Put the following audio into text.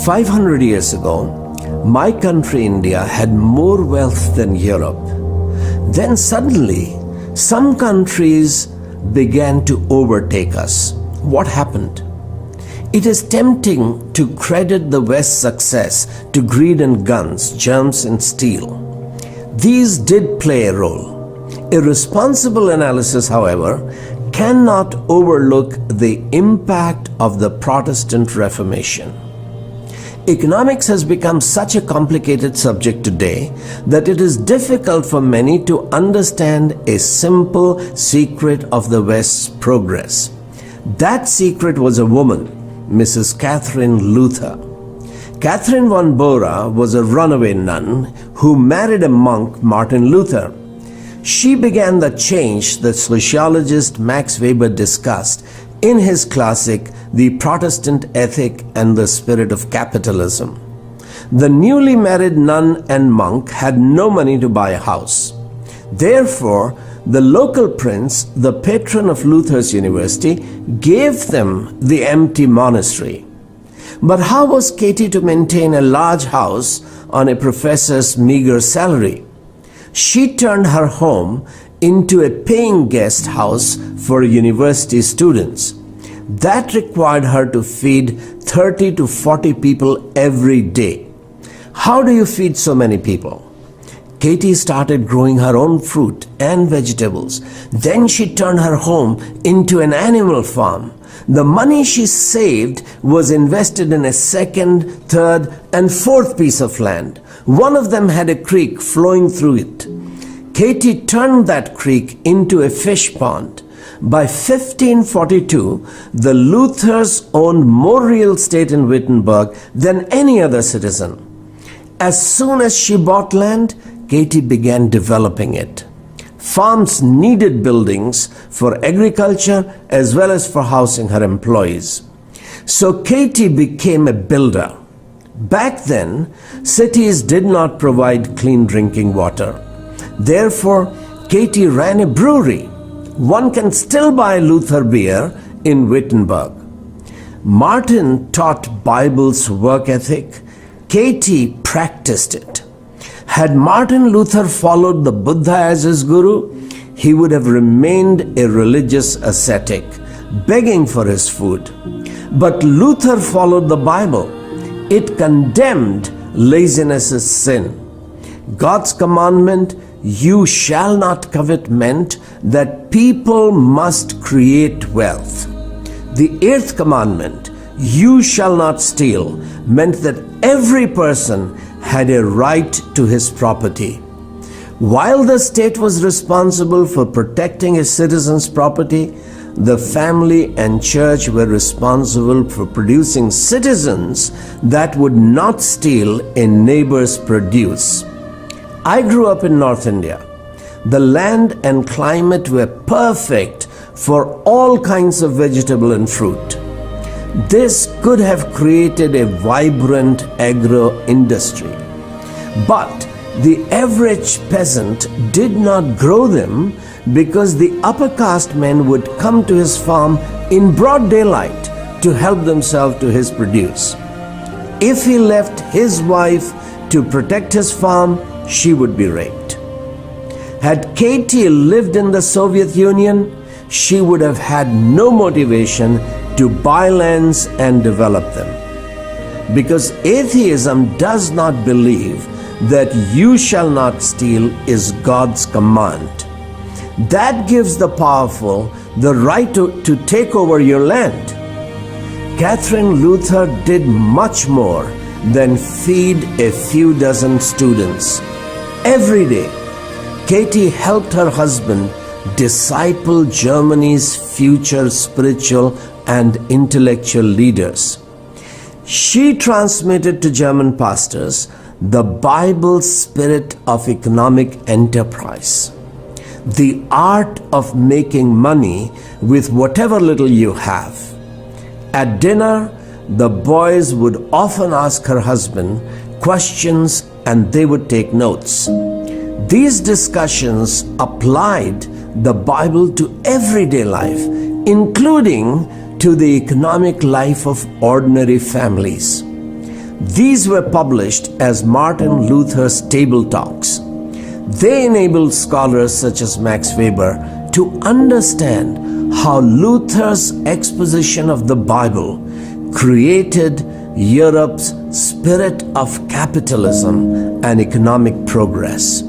500 years ago, my country India had more wealth than Europe. Then suddenly, some countries began to overtake us. What happened? It is tempting to credit the West's success to greed and guns, germs and steel. These did play a role. A responsible analysis, however, cannot overlook the impact of the Protestant Reformation. Economics has become such a complicated subject today that it is difficult for many to understand a simple secret of the West's progress. That secret was a woman, Mrs. Catherine Luther. Catherine von Bora was a runaway nun who married a monk, Martin Luther. She began the change that sociologist Max Weber discussed in his classic The Protestant Ethic and the Spirit of Capitalism. The newly married nun and monk had no money to buy a house. Therefore, the local prince, the patron of Luther's university, gave them the empty monastery. But how was Katie to maintain a large house on a professor's meager salary? She turned her home into a paying guest house for university students. That required her to feed 30 to 40 people every day. How do you feed so many people? Katie started growing her own fruit and vegetables. Then she turned her home into an animal farm. The money she saved was invested in a second, third, and fourth piece of land. One of them had a creek flowing through it. Katie turned that creek into a fish pond. By 1542, the Luthers owned more real estate in Wittenberg than any other citizen. As soon as she bought land, Katie began developing it. Farms needed buildings for agriculture as well as for housing her employees. So Katie became a builder. Back then, cities did not provide clean drinking water. Therefore, Katie ran a brewery. One can still buy Luther beer in Wittenberg. Martin taught Bible's work ethic. Katie practiced it. Had Martin Luther followed the Buddha as his guru, he would have remained a religious ascetic, begging for his food. But Luther followed the Bible. It condemned laziness as sin. God's commandment, "You shall not covet," meant that people must create wealth. The 8th commandment, "You shall not steal," meant that every person had a right to his property. While the state was responsible for protecting a citizen's property, the family and church were responsible for producing citizens that would not steal a neighbor's produce. I grew up in North India. The land and climate were perfect for all kinds of vegetable and fruit. This could have created a vibrant agro-industry. But the average peasant did not grow them because the upper caste men would come to his farm in broad daylight to help themselves to his produce. If he left his wife to protect his farm, she would be raped. Had Katie lived in the Soviet Union, she would have had no motivation to buy lands and develop them. Because atheism does not believe that "you shall not steal" is God's command. That gives the powerful the right to take over your land. Catherine Luther did much more than feed a few dozen students. Every day, Katie helped her husband disciple Germany's future spiritual and intellectual leaders. She transmitted to German pastors the Bible's spirit of economic enterprise, the art of making money with whatever little you have. At dinner, the boys would often ask her husband questions and they would take notes. These discussions applied the Bible to everyday life, including to the economic life of ordinary families. These were published as Martin Luther's Table Talks. They enabled scholars such as Max Weber to understand how Luther's exposition of the Bible created Europe's spirit of capitalism and economic progress.